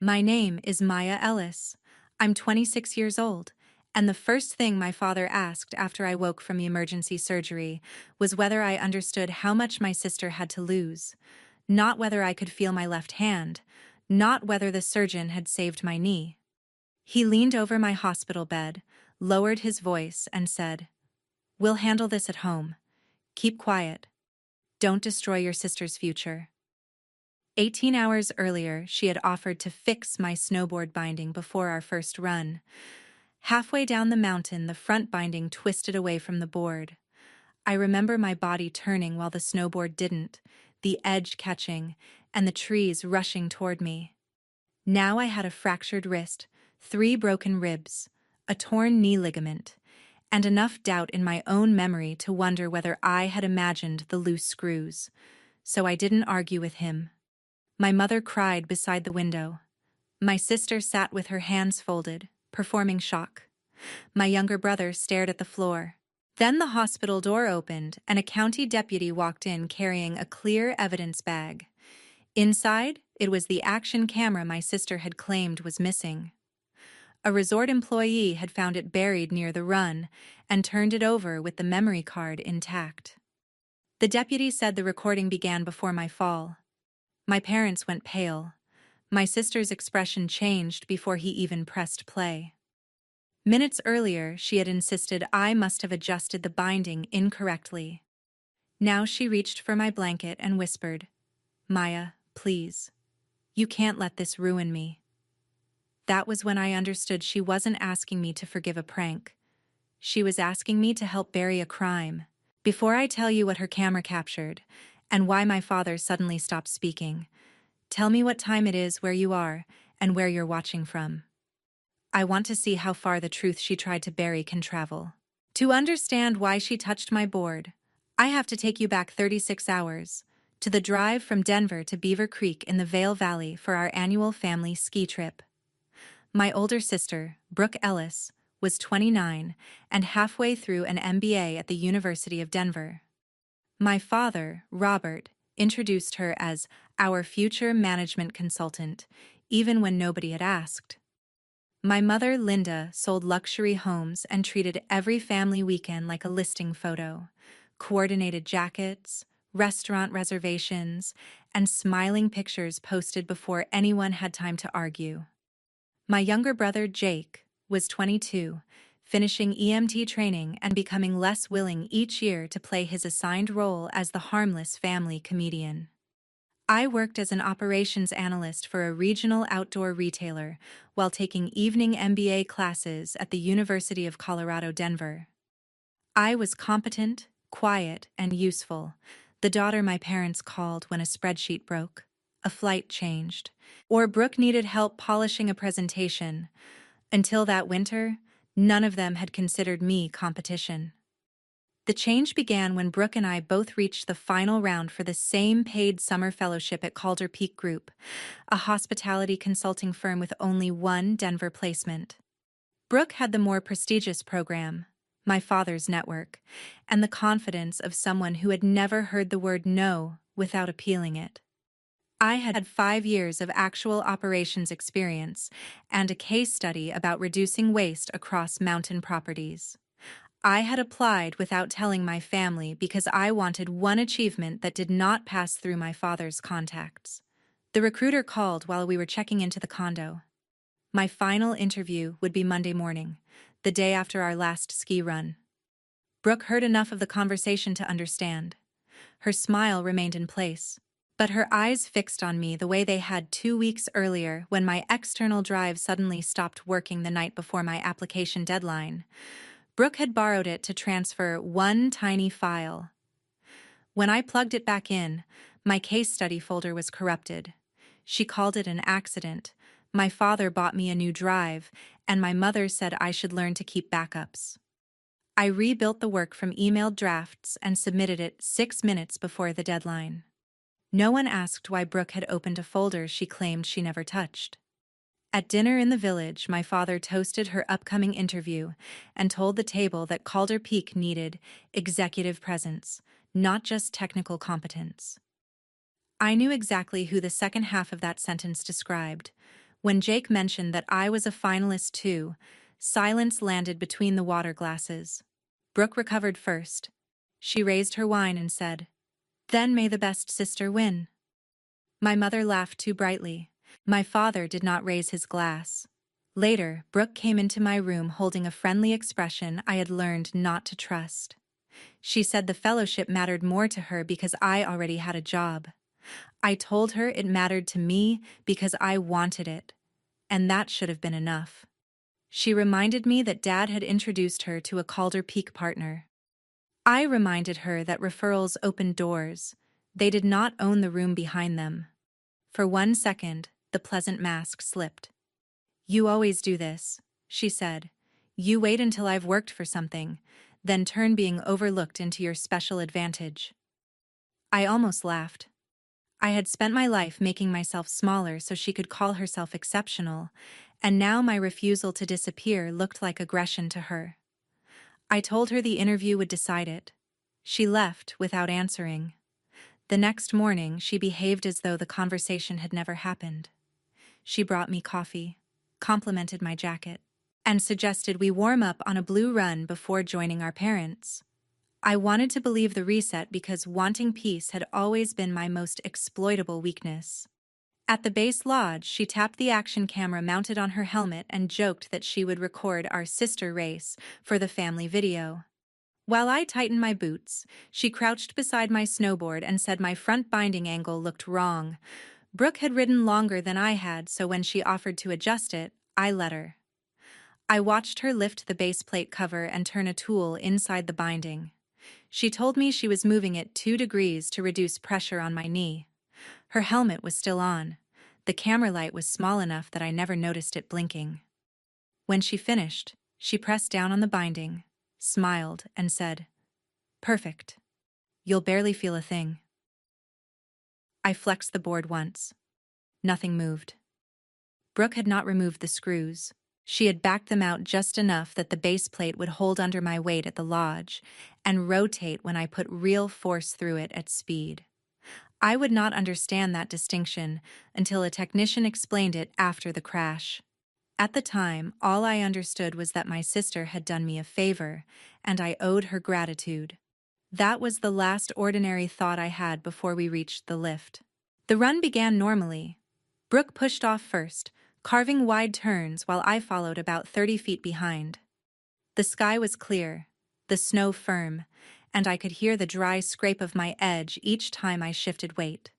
My name is Maya Ellis. I'm 26 years old, and the first thing my father asked after I woke from the emergency surgery was whether I understood how much my sister had to lose, not whether I could feel my left hand, not whether the surgeon had saved my knee. He leaned over my hospital bed, lowered his voice, and said, "We'll handle this at home. Keep quiet. Don't destroy your sister's future." 18 hours earlier, she had offered to fix my snowboard binding before our first run. Halfway down the mountain, the front binding twisted away from the board. I remember my body turning while the snowboard didn't, the edge catching, and the trees rushing toward me. Now I had a fractured wrist, 3 broken ribs, a torn knee ligament, and enough doubt in my own memory to wonder whether I had imagined the loose screws. So I didn't argue with him. My mother cried beside the window. My sister sat with her hands folded, performing shock. My younger brother stared at the floor. Then the hospital door opened, and a county deputy walked in carrying a clear evidence bag. Inside, it was the action camera my sister had claimed was missing. A resort employee had found it buried near the run and turned it over with the memory card intact. The deputy said the recording began before my fall. My parents went pale. My sister's expression changed before he even pressed play. Minutes earlier, she had insisted I must have adjusted the binding incorrectly. Now she reached for my blanket and whispered, "Maya, please. You can't let this ruin me." That was when I understood she wasn't asking me to forgive a prank. She was asking me to help bury a crime. Before I tell you what her camera captured, and why my father suddenly stopped speaking, tell me what time it is where you are and where you're watching from. I want to see how far the truth she tried to bury can travel. To understand why she touched my board, I have to take you back 36 hours, to the drive from Denver to Beaver Creek in the Vail Valley for our annual family ski trip. My older sister, Brooke Ellis, was 29 and halfway through an MBA at the University of Denver. My father, Robert, introduced her as our future management consultant, even when nobody had asked. My mother, Linda, sold luxury homes and treated every family weekend like a listing photo. Coordinated jackets, restaurant reservations, and smiling pictures posted before anyone had time to argue. My younger brother, Jake, was 22, finishing EMT training and becoming less willing each year to play his assigned role as the harmless family comedian. I worked as an operations analyst for a regional outdoor retailer while taking evening MBA classes at the University of Colorado, Denver. I was competent, quiet, and useful, the daughter my parents called when a spreadsheet broke, a flight changed, or Brooke needed help polishing a presentation. Until that winter, none of them had considered me competition. The change began when Brooke and I both reached the final round for the same paid summer fellowship at Calder Peak Group, a hospitality consulting firm with only one Denver placement. Brooke had the more prestigious program, my father's network, and the confidence of someone who had never heard the word no without appealing it. I had 5 years of actual operations experience and a case study about reducing waste across mountain properties. I had applied without telling my family because I wanted one achievement that did not pass through my father's contacts. The recruiter called while we were checking into the condo. My final interview would be Monday morning, the day after our last ski run. Brooke heard enough of the conversation to understand. Her smile remained in place, but her eyes fixed on me the way they had 2 weeks earlier when my external drive suddenly stopped working the night before my application deadline. Brooke had borrowed it to transfer one tiny file. When I plugged it back in, my case study folder was corrupted. She called it an accident. My father bought me a new drive, and my mother said I should learn to keep backups. I rebuilt the work from emailed drafts and submitted it 6 minutes before the deadline. No one asked why Brooke had opened a folder she claimed she never touched. At dinner in the village, my father toasted her upcoming interview and told the table that Calder Peak needed executive presence, not just technical competence. I knew exactly who the second half of that sentence described. When Jake mentioned that I was a finalist too, silence landed between the water glasses. Brooke recovered first. She raised her wine and said, "Then may the best sister win." My mother laughed too brightly. My father did not raise his glass. Later, Brooke came into my room holding a friendly expression I had learned not to trust. She said the fellowship mattered more to her because I already had a job. I told her it mattered to me because I wanted it, and that should have been enough. She reminded me that Dad had introduced her to a Calder Peak partner. I reminded her that referrals opened doors. They did not own the room behind them. For 1 second, the pleasant mask slipped. "You always do this," she said. "You wait until I've worked for something, then turn being overlooked into your special advantage." I almost laughed. I had spent my life making myself smaller so she could call herself exceptional, and now my refusal to disappear looked like aggression to her. I told her the interview would decide it. She left without answering. The next morning, she behaved as though the conversation had never happened. She brought me coffee, complimented my jacket, and suggested we warm up on a blue run before joining our parents. I wanted to believe the reset because wanting peace had always been my most exploitable weakness. At the base lodge, she tapped the action camera mounted on her helmet and joked that she would record our sister race for the family video. While I tightened my boots, she crouched beside my snowboard and said my front binding angle looked wrong. Brooke had ridden longer than I had, so when she offered to adjust it, I let her. I watched her lift the base plate cover and turn a tool inside the binding. She told me she was moving it 2 degrees to reduce pressure on my knee. Her helmet was still on. The camera light was small enough that I never noticed it blinking. When she finished, she pressed down on the binding, smiled, and said, "Perfect. You'll barely feel a thing." I flexed the board once. Nothing moved. Brooke had not removed the screws. She had backed them out just enough that the base plate would hold under my weight at the lodge and rotate when I put real force through it at speed. I would not understand that distinction until a technician explained it after the crash. At the time, all I understood was that my sister had done me a favor, and I owed her gratitude. That was the last ordinary thought I had before we reached the lift. The run began normally. Brooke pushed off first, carving wide turns while I followed about 30 feet behind. The sky was clear, the snow firm, and I could hear the dry scrape of my edge each time I shifted weight.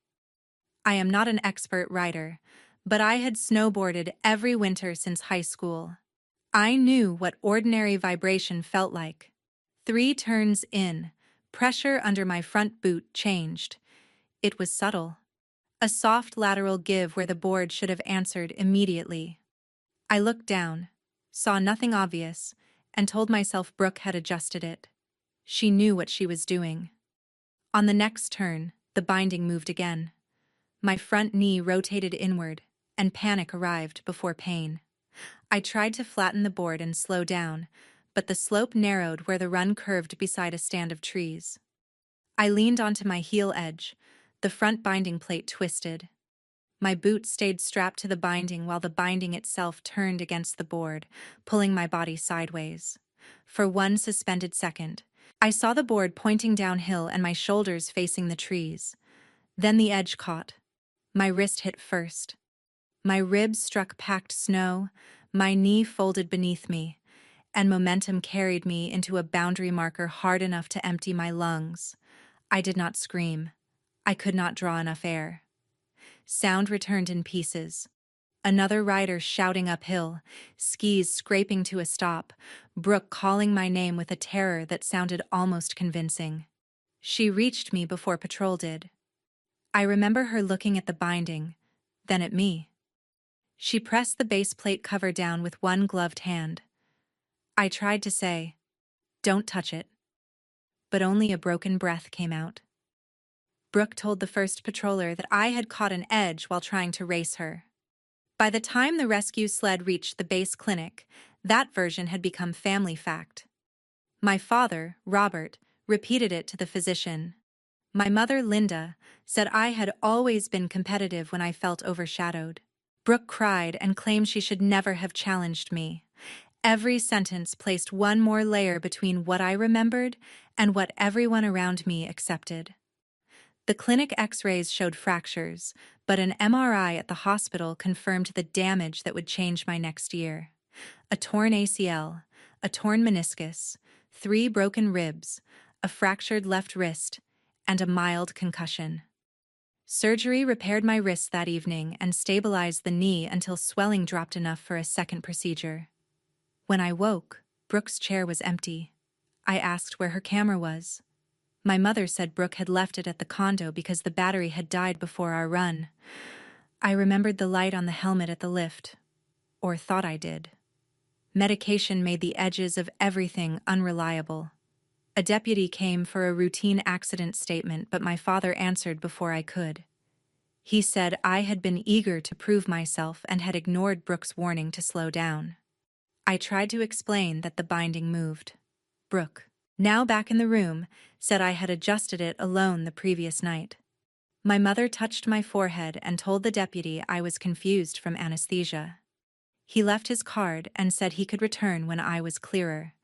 I am not an expert rider, but I had snowboarded every winter since high school. I knew what ordinary vibration felt like. 3 turns in, pressure under my front boot changed. It was subtle. A soft lateral give where the board should have answered immediately. I looked down, saw nothing obvious, and told myself Brooke had adjusted it. She knew what she was doing. On the next turn, the binding moved again. My front knee rotated inward, and panic arrived before pain. I tried to flatten the board and slow down, but the slope narrowed where the run curved beside a stand of trees. I leaned onto my heel edge. The front binding plate twisted. My boot stayed strapped to the binding while the binding itself turned against the board, pulling my body sideways. For 1 suspended second, I saw the board pointing downhill and my shoulders facing the trees. Then the edge caught. My wrist hit first. My ribs struck packed snow, my knee folded beneath me, and momentum carried me into a boundary marker hard enough to empty my lungs. I did not scream. I could not draw enough air. Sound returned in pieces. Another rider shouting uphill, skis scraping to a stop, Brooke calling my name with a terror that sounded almost convincing. She reached me before patrol did. I remember her looking at the binding, then at me. She pressed the base plate cover down with one gloved hand. I tried to say, "Don't touch it," but only a broken breath came out. Brooke told the first patroller that I had caught an edge while trying to race her. By the time the rescue sled reached the base clinic, that version had become family fact. My father, Robert, repeated it to the physician. My mother, Linda, said I had always been competitive when I felt overshadowed. Brooke cried and claimed she should never have challenged me. Every sentence placed one more layer between what I remembered and what everyone around me accepted. The clinic x-rays showed fractures, but an MRI at the hospital confirmed the damage that would change my next year. A torn ACL, a torn meniscus, 3 broken ribs, a fractured left wrist, and a mild concussion. Surgery repaired my wrist that evening and stabilized the knee until swelling dropped enough for a second procedure. When I woke, Brooke's chair was empty. I asked where her camera was. My mother said Brooke had left it at the condo because the battery had died before our run. I remembered the light on the helmet at the lift, or thought I did. Medication made the edges of everything unreliable. A deputy came for a routine accident statement, but my father answered before I could. He said I had been eager to prove myself and had ignored Brooke's warning to slow down. I tried to explain that the binding moved. Brooke, now back in the room, said I had adjusted it alone the previous night. My mother touched my forehead and told the deputy I was confused from anesthesia. He left his card and said he could return when I was clearer.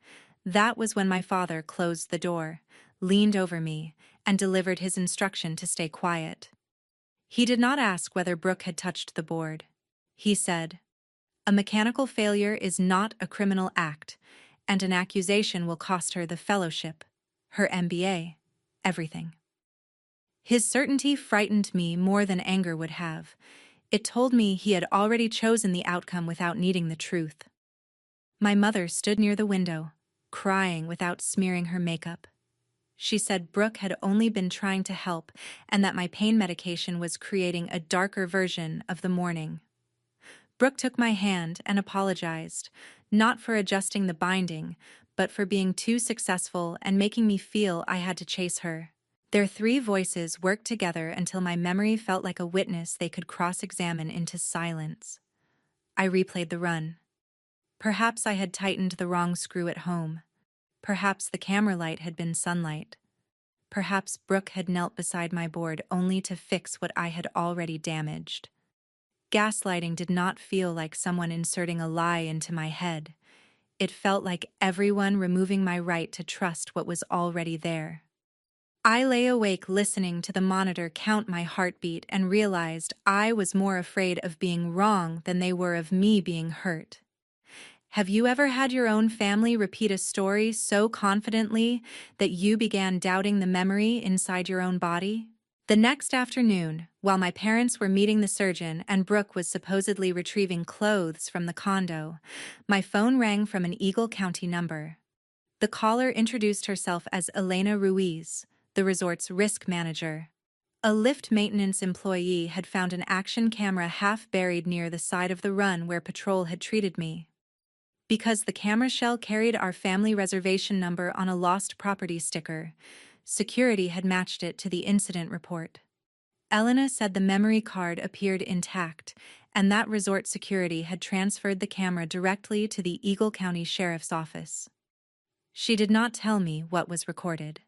That was when my father closed the door, leaned over me, and delivered his instruction to stay quiet. He did not ask whether Brooke had touched the board. He said, "A mechanical failure is not a criminal act, and an accusation will cost her the fellowship, her MBA, everything." His certainty frightened me more than anger would have. It told me he had already chosen the outcome without needing the truth. My mother stood near the window, crying without smearing her makeup. She said Brooke had only been trying to help and that my pain medication was creating a darker version of the morning. Brooke took my hand and apologized, not for adjusting the binding, but for being too successful and making me feel I had to chase her. Their 3 voices worked together until my memory felt like a witness they could cross-examine into silence. I replayed the run. Perhaps I had tightened the wrong screw at home. Perhaps the camera light had been sunlight. Perhaps Brooke had knelt beside my board only to fix what I had already damaged. Gaslighting did not feel like someone inserting a lie into my head. It felt like everyone removing my right to trust what was already there. I lay awake listening to the monitor count my heartbeat and realized I was more afraid of being wrong than they were of me being hurt. Have you ever had your own family repeat a story so confidently that you began doubting the memory inside your own body? The next afternoon, while my parents were meeting the surgeon and Brooke was supposedly retrieving clothes from the condo, my phone rang from an Eagle County number. The caller introduced herself as Elena Ruiz, the resort's risk manager. A lift maintenance employee had found an action camera half buried near the side of the run where patrol had treated me. Because the camera shell carried our family reservation number on a lost property sticker, security had matched it to the incident report. Elena said the memory card appeared intact, and that resort security had transferred the camera directly to the Eagle County Sheriff's Office. She did not tell me what was recorded.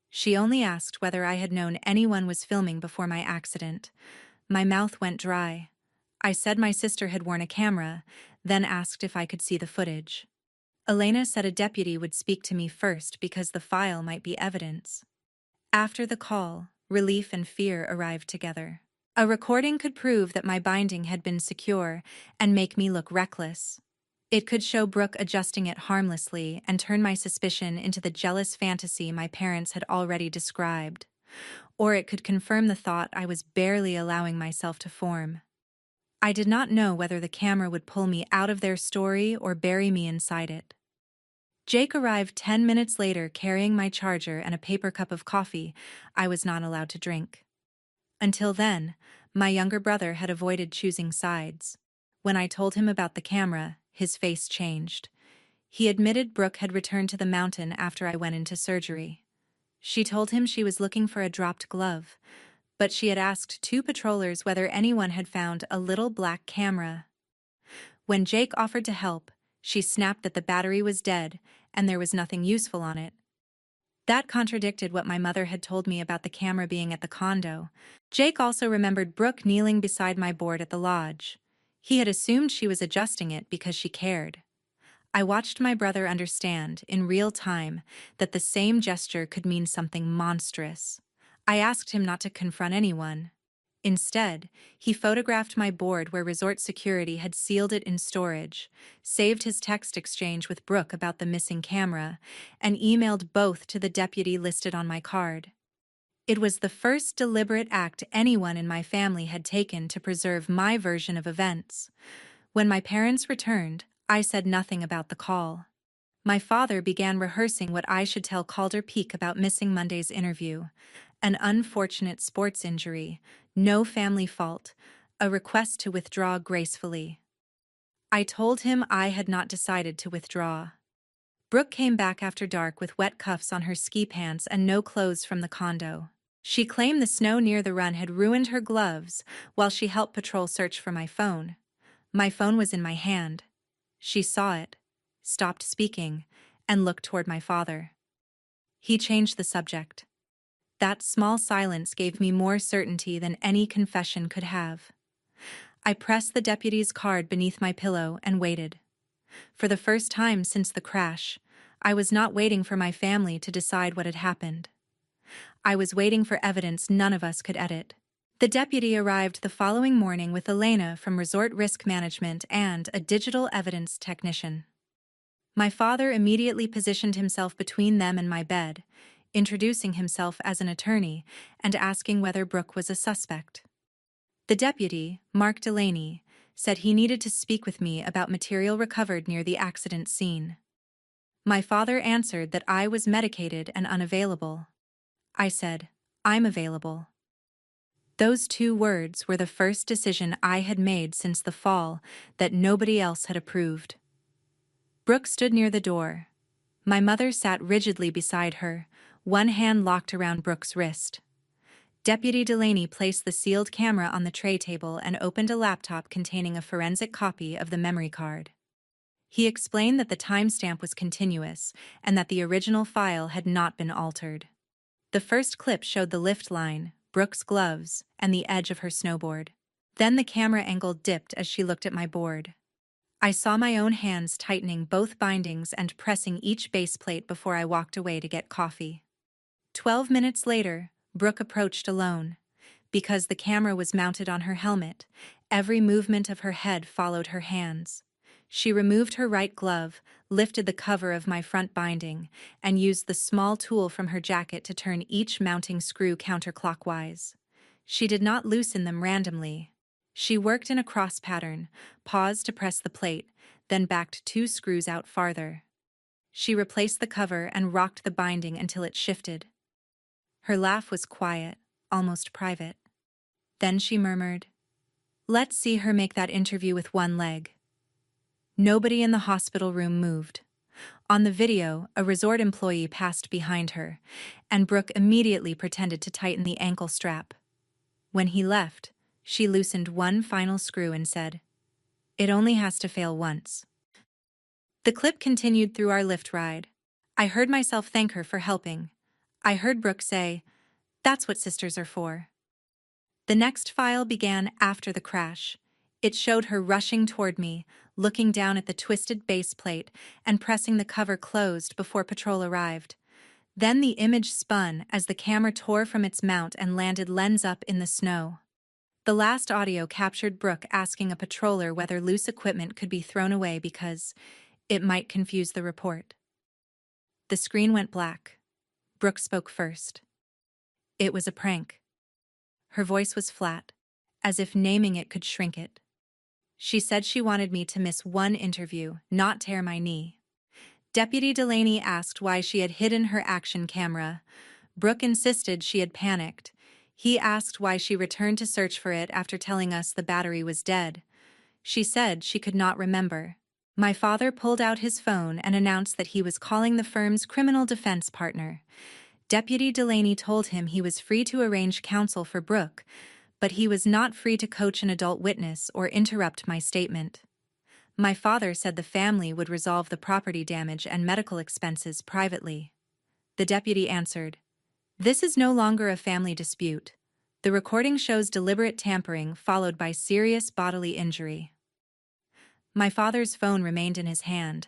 She only asked whether I had known anyone was filming before my accident. My mouth went dry. I said my sister had worn a camera, then asked if I could see the footage. Elena said a deputy would speak to me first because the file might be evidence. After the call, relief and fear arrived together. A recording could prove that my binding had been secure and make me look reckless. It could show Brooke adjusting it harmlessly and turn my suspicion into the jealous fantasy my parents had already described. Or it could confirm the thought I was barely allowing myself to form. I did not know whether the camera would pull me out of their story or bury me inside it. Jake arrived 10 minutes later carrying my charger and a paper cup of coffee I was not allowed to drink. Until then, my younger brother had avoided choosing sides. When I told him about the camera, his face changed. He admitted Brooke had returned to the mountain after I went into surgery. She told him she was looking for a dropped glove, but she had asked 2 patrollers whether anyone had found a little black camera. When Jake offered to help, she snapped that the battery was dead and there was nothing useful on it. That contradicted what my mother had told me about the camera being at the condo. Jake also remembered Brooke kneeling beside my board at the lodge. He had assumed she was adjusting it because she cared. I watched my brother understand, in real time, that the same gesture could mean something monstrous. I asked him not to confront anyone. Instead, he photographed my board where resort security had sealed it in storage, saved his text exchange with Brooke about the missing camera, and emailed both to the deputy listed on my card. It was the first deliberate act anyone in my family had taken to preserve my version of events. When my parents returned, I said nothing about the call. My father began rehearsing what I should tell Calder Peak about missing Monday's interview. An unfortunate sports injury, no family fault, a request to withdraw gracefully. I told him I had not decided to withdraw. Brooke came back after dark with wet cuffs on her ski pants and no clothes from the condo. She claimed the snow near the run had ruined her gloves while she helped patrol search for my phone. My phone was in my hand. She saw it, stopped speaking, and looked toward my father. He changed the subject. That small silence gave me more certainty than any confession could have. I pressed the deputy's card beneath my pillow and waited. For the first time since the crash, I was not waiting for my family to decide what had happened. I was waiting for evidence none of us could edit. The deputy arrived the following morning with Elena from Resort Risk Management and a digital evidence technician. My father immediately positioned himself between them and my bed, introducing himself as an attorney and asking whether Brooke was a suspect. The deputy, Mark Delaney, said he needed to speak with me about material recovered near the accident scene. My father answered that I was medicated and unavailable. I said, "I'm available." Those two words were the first decision I had made since the fall that nobody else had approved. Brooke stood near the door. My mother sat rigidly beside her, one hand locked around Brooke's wrist. Deputy Delaney placed the sealed camera on the tray table and opened a laptop containing a forensic copy of the memory card. He explained that the timestamp was continuous and that the original file had not been altered. The first clip showed the lift line, Brooke's gloves, and the edge of her snowboard. Then the camera angle dipped as she looked at my board. I saw my own hands tightening both bindings and pressing each base plate before I walked away to get coffee. 12 minutes later, Brooke approached alone. Because the camera was mounted on her helmet, every movement of her head followed her hands. She removed her right glove, lifted the cover of my front binding, and used the small tool from her jacket to turn each mounting screw counterclockwise. She did not loosen them randomly. She worked in a cross pattern, paused to press the plate, then backed 2 screws out farther. She replaced the cover and rocked the binding until it shifted. Her laugh was quiet, almost private. Then she murmured, "Let's see her make that interview with one leg." Nobody in the hospital room moved. On the video, a resort employee passed behind her, and Brooke immediately pretended to tighten the ankle strap. When he left, she loosened one final screw and said, "It only has to fail once." The clip continued through our lift ride. I heard myself thank her for helping. I heard Brooke say, "That's what sisters are for." The next file began after the crash. It showed her rushing toward me, looking down at the twisted base plate and pressing the cover closed before patrol arrived. Then the image spun as the camera tore from its mount and landed lens up in the snow. The last audio captured Brooke asking a patroller whether loose equipment could be thrown away because it might confuse the report. The screen went black. Brooke spoke first. It was a prank. Her voice was flat, as if naming it could shrink it. She said she wanted me to miss one interview, not tear my knee. Deputy Delaney asked why she had hidden her action camera. Brooke insisted she had panicked. He asked why she returned to search for it after telling us the battery was dead. She said she could not remember. My father pulled out his phone and announced that he was calling the firm's criminal defense partner. Deputy Delaney told him he was free to arrange counsel for Brooke, but he was not free to coach an adult witness or interrupt my statement. My father said the family would resolve the property damage and medical expenses privately. The deputy answered, "This is no longer a family dispute. The recording shows deliberate tampering followed by serious bodily injury." My father's phone remained in his hand,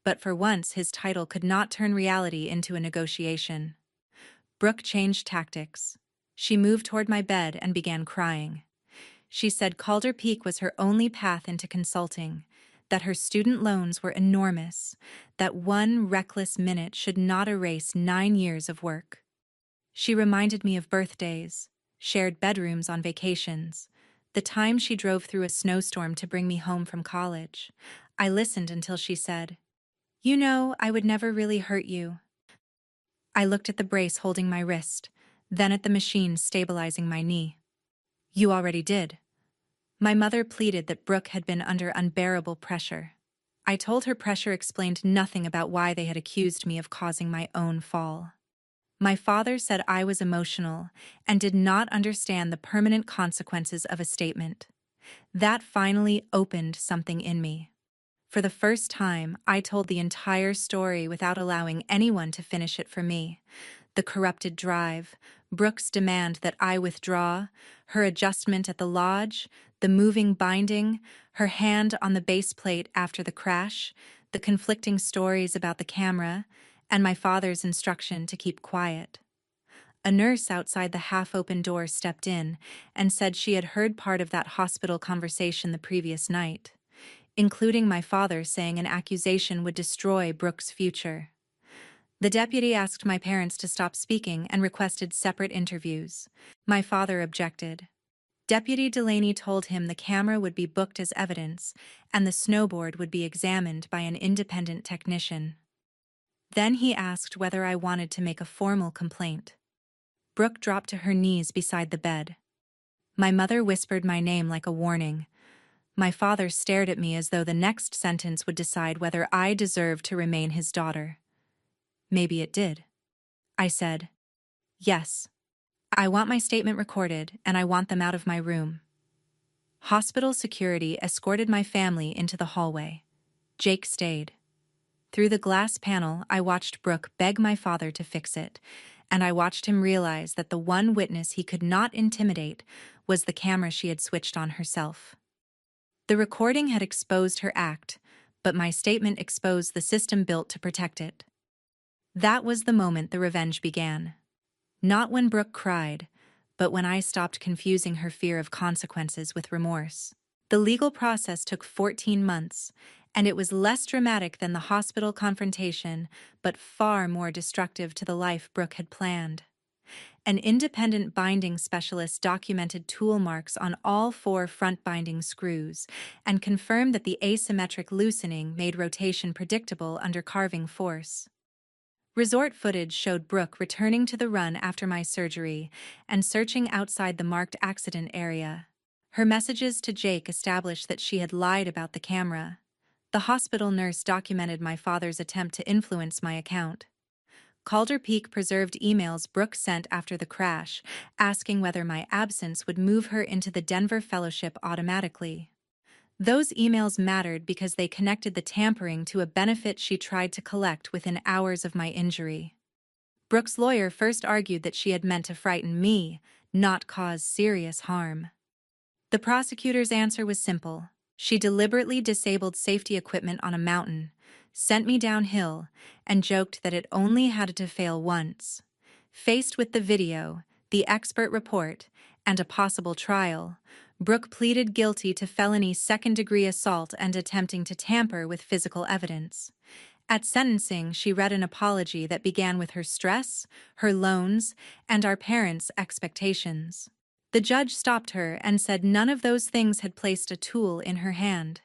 but for once his title could not turn reality into a negotiation. Brooke changed tactics. She moved toward my bed and began crying. She said Calder Peak was her only path into consulting, that her student loans were enormous, that one reckless minute should not erase 9 years of work. She reminded me of birthdays, shared bedrooms on vacations, the time she drove through a snowstorm to bring me home from college. I listened until she said, "You know, I would never really hurt you." I looked at the brace holding my wrist, then at the machine stabilizing my knee. "You already did." My mother pleaded that Brooke had been under unbearable pressure. I told her pressure explained nothing about why they had accused me of causing my own fall. My father said I was emotional and did not understand the permanent consequences of a statement. That finally opened something in me. For the first time, I told the entire story without allowing anyone to finish it for me. The corrupted drive, Brooke's demand that I withdraw, her adjustment at the lodge, the moving binding, her hand on the base plate after the crash, the conflicting stories about the camera, and my father's instruction to keep quiet. A nurse outside the half-open door stepped in and said she had heard part of that hospital conversation the previous night, including my father saying an accusation would destroy Brooke's future. The deputy asked my parents to stop speaking and requested separate interviews. My father objected. Deputy Delaney told him the camera would be booked as evidence and the snowboard would be examined by an independent technician. Then he asked whether I wanted to make a formal complaint. Brooke dropped to her knees beside the bed. My mother whispered my name like a warning. My father stared at me as though the next sentence would decide whether I deserved to remain his daughter. Maybe it did. I said, "Yes. I want my statement recorded and I want them out of my room." Hospital security escorted my family into the hallway. Jake stayed. Through the glass panel, I watched Brooke beg my father to fix it, and I watched him realize that the one witness he could not intimidate was the camera she had switched on herself. The recording had exposed her act, but my statement exposed the system built to protect it. That was the moment the revenge began. Not when Brooke cried, but when I stopped confusing her fear of consequences with remorse. The legal process took 14 months, and it was less dramatic than the hospital confrontation, but far more destructive to the life Brooke had planned. An independent binding specialist documented tool marks on all 4 front binding screws and confirmed that the asymmetric loosening made rotation predictable under carving force. Resort footage showed Brooke returning to the run after my surgery and searching outside the marked accident area. Her messages to Jake established that she had lied about the camera. The hospital nurse documented my father's attempt to influence my account. Calder Peak preserved emails Brooke sent after the crash, asking whether my absence would move her into the Denver Fellowship automatically. Those emails mattered because they connected the tampering to a benefit she tried to collect within hours of my injury. Brooke's lawyer first argued that she had meant to frighten me, not cause serious harm. The prosecutor's answer was simple. She deliberately disabled safety equipment on a mountain, sent me downhill, and joked that it only had to fail once. Faced with the video, the expert report, and a possible trial, Brooke pleaded guilty to felony second-degree assault and attempting to tamper with physical evidence. At sentencing, she read an apology that began with her stress, her loans, and our parents' expectations. The judge stopped her and said none of those things had placed a tool in her hand.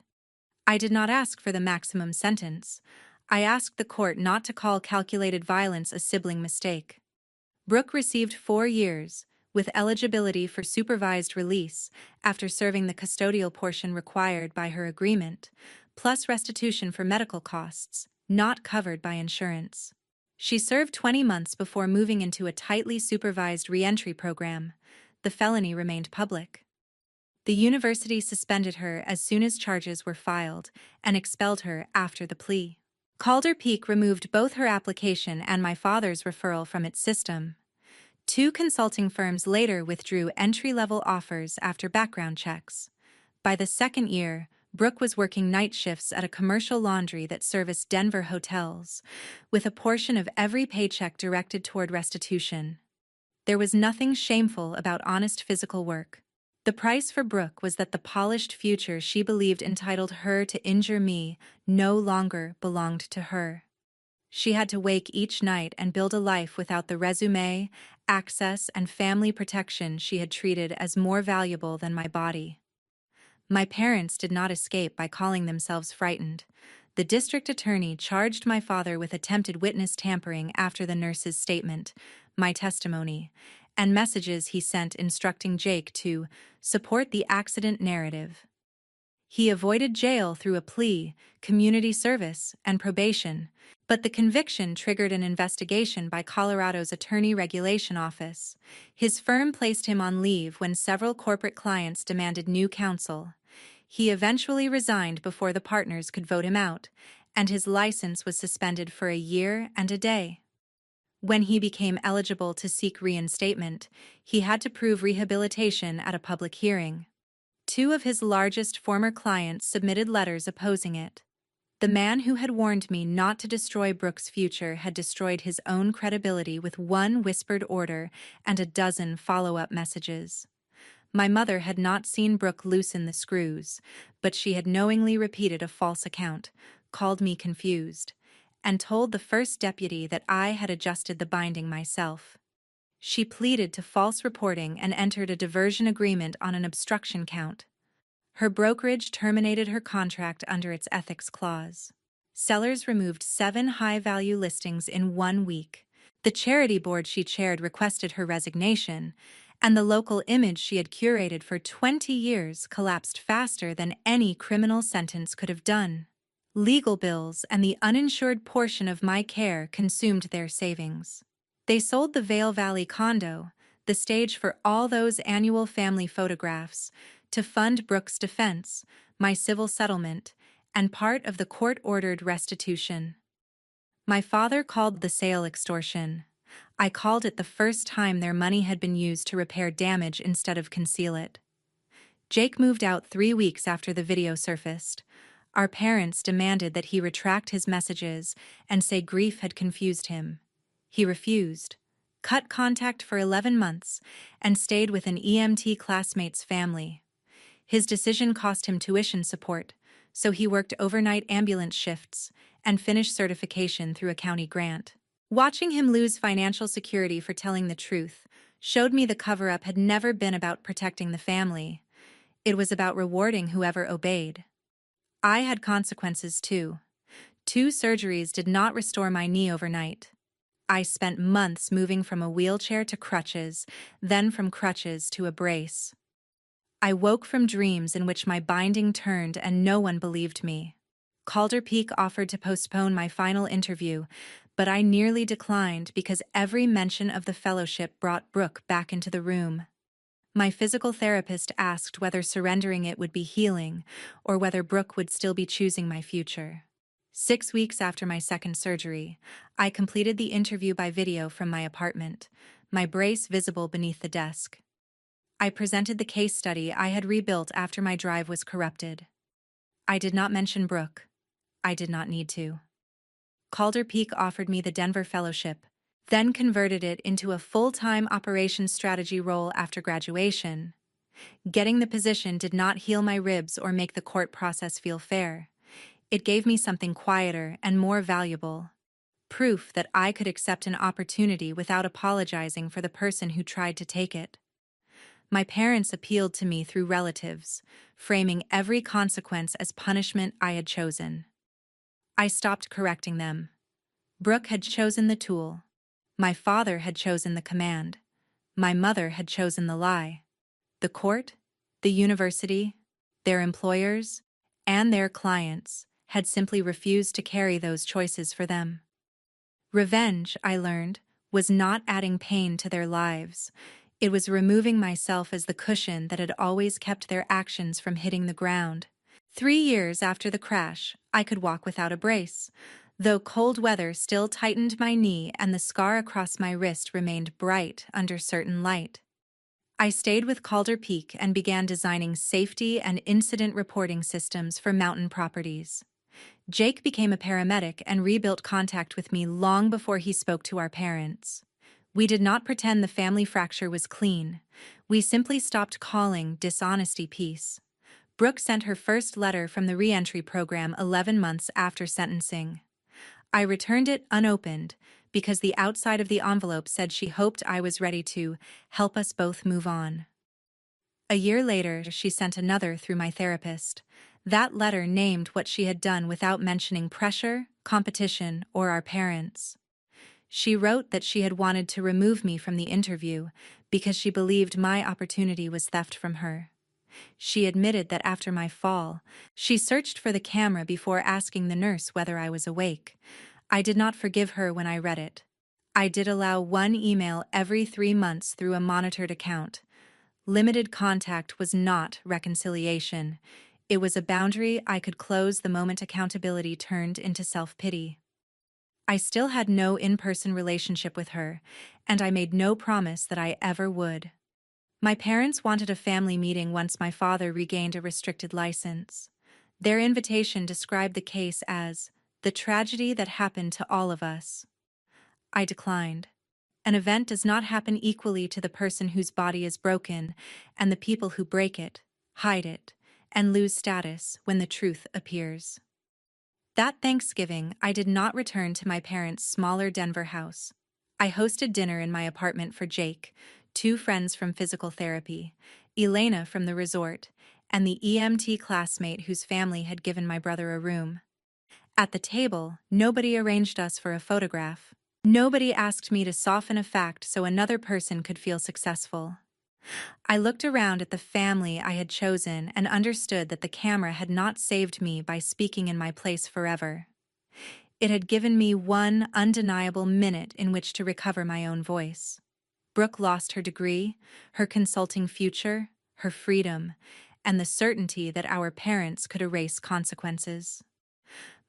I did not ask for the maximum sentence. I asked the court not to call calculated violence a sibling mistake. Brooke received 4 years, with eligibility for supervised release after serving the custodial portion required by her agreement, plus restitution for medical costs, not covered by insurance. She served 20 months before moving into a tightly supervised reentry program. The felony remained public. The university suspended her as soon as charges were filed and expelled her after the plea. Calder Peak removed both her application and my father's referral from its system. 2 consulting firms later withdrew entry-level offers after background checks. By the second year, Brooke was working night shifts at a commercial laundry that serviced Denver hotels, with a portion of every paycheck directed toward restitution. There was nothing shameful about honest physical work. The price for Brooke was that the polished future she believed entitled her to injure me no longer belonged to her. She had to wake each night and build a life without the resume, access, and family protection she had treated as more valuable than my body. My parents did not escape by calling themselves frightened. The district attorney charged my father with attempted witness tampering after the nurse's statement, my testimony, and messages he sent instructing Jake to support the accident narrative. He avoided jail through a plea, community service, and probation, but the conviction triggered an investigation by Colorado's Attorney Regulation Office. His firm placed him on leave when several corporate clients demanded new counsel. He eventually resigned before the partners could vote him out, and his license was suspended for a year and a day. When he became eligible to seek reinstatement, he had to prove rehabilitation at a public hearing. Two of his largest former clients submitted letters opposing it. The man who had warned me not to destroy Brooke's future had destroyed his own credibility with one whispered order and a dozen follow-up messages. My mother had not seen Brooke loosen the screws, but she had knowingly repeated a false account, called me confused, and told the first deputy that I had adjusted the binding myself. She pleaded to false reporting and entered a diversion agreement on an obstruction count. Her brokerage terminated her contract under its ethics clause. Sellers removed 7 high-value listings in 1 week. The charity board she chaired requested her resignation, and the local image she had curated for 20 years collapsed faster than any criminal sentence could have done. Legal bills and the uninsured portion of my care consumed their savings. They sold the Vale Valley condo, the stage for all those annual family photographs, to fund Brooke's defense, my civil settlement, and part of the court-ordered restitution. My father called the sale extortion. I called it the first time their money had been used to repair damage instead of conceal it. Jake moved out 3 weeks after the video surfaced. Our parents demanded that he retract his messages and say grief had confused him. He refused, cut contact for 11 months, and stayed with an EMT classmate's family. His decision cost him tuition support, so he worked overnight ambulance shifts and finished certification through a county grant. Watching him lose financial security for telling the truth showed me the cover-up had never been about protecting the family. It was about rewarding whoever obeyed. I had consequences too. 2 surgeries did not restore my knee overnight. I spent months moving from a wheelchair to crutches, then from crutches to a brace. I woke from dreams in which my binding turned and no one believed me. Calder Peak offered to postpone my final interview, but I nearly declined because every mention of the fellowship brought Brooke back into the room. My physical therapist asked whether surrendering it would be healing or whether Brooke would still be choosing my future. 6 weeks after my second surgery, I completed the interview by video from my apartment, my brace visible beneath the desk. I presented the case study I had rebuilt after my drive was corrupted. I did not mention Brooke. I did not need to. Calder Peak offered me the Denver Fellowship, then converted it into a full-time operations strategy role after graduation. Getting the position did not heal my ribs or make the court process feel fair. It gave me something quieter and more valuable. Proof that I could accept an opportunity without apologizing for the person who tried to take it. My parents appealed to me through relatives, framing every consequence as punishment I had chosen. I stopped correcting them. Brooke had chosen the tool. My father had chosen the command. My mother had chosen the lie. The court, the university, their employers, and their clients had simply refused to carry those choices for them. Revenge, I learned, was not adding pain to their lives. It was removing myself as the cushion that had always kept their actions from hitting the ground. 3 years after the crash, I could walk without a brace, though cold weather still tightened my knee and the scar across my wrist remained bright under certain light. I stayed with Calder Peak and began designing safety and incident reporting systems for mountain properties. Jake became a paramedic and rebuilt contact with me long before he spoke to our parents. We did not pretend the family fracture was clean. We simply stopped calling dishonesty peace. Brooke sent her first letter from the re-entry program 11 months after sentencing. I returned it unopened because the outside of the envelope said she hoped I was ready to help us both move on. A year later, she sent another through my therapist. That letter named what she had done without mentioning pressure, competition, or our parents. She wrote that she had wanted to remove me from the interview because she believed my opportunity was theft from her. She admitted that after my fall, she searched for the camera before asking the nurse whether I was awake. I did not forgive her when I read it. I did allow one email every 3 months through a monitored account. Limited contact was not reconciliation. It was a boundary I could close the moment accountability turned into self-pity. I still had no in-person relationship with her, and I made no promise that I ever would. My parents wanted a family meeting once my father regained a restricted license. Their invitation described the case as the tragedy that happened to all of us. I declined. An event does not happen equally to the person whose body is broken and the people who break it, hide it, and lose status when the truth appears. That Thanksgiving, I did not return to my parents' smaller Denver house. I hosted dinner in my apartment for Jake, 2 friends from physical therapy, Elena from the resort, and the EMT classmate whose family had given my brother a room. At the table, nobody arranged us for a photograph. Nobody asked me to soften a fact so another person could feel successful. I looked around at the family I had chosen and understood that the camera had not saved me by speaking in my place forever. It had given me one undeniable minute in which to recover my own voice. Brooke lost her degree, her consulting future, her freedom, and the certainty that our parents could erase consequences.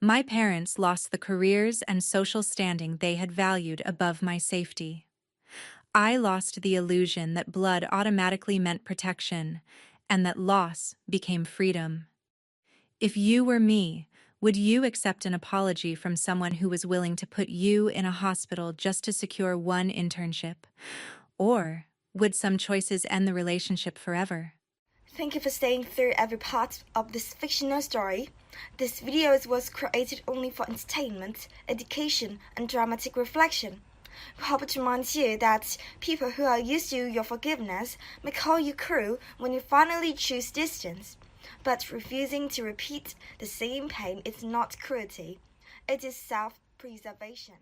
My parents lost the careers and social standing they had valued above my safety. I lost the illusion that blood automatically meant protection, and that loss became freedom. If you were me, would you accept an apology from someone who was willing to put you in a hospital just to secure one internship? Or would some choices end the relationship forever? Thank you for staying through every part of this fictional story. This video was created only for entertainment, education, and dramatic reflection. We hope to remind you that people who are used to your forgiveness may call you cruel when you finally choose distance. But refusing to repeat the same pain is not cruelty, it is self-preservation.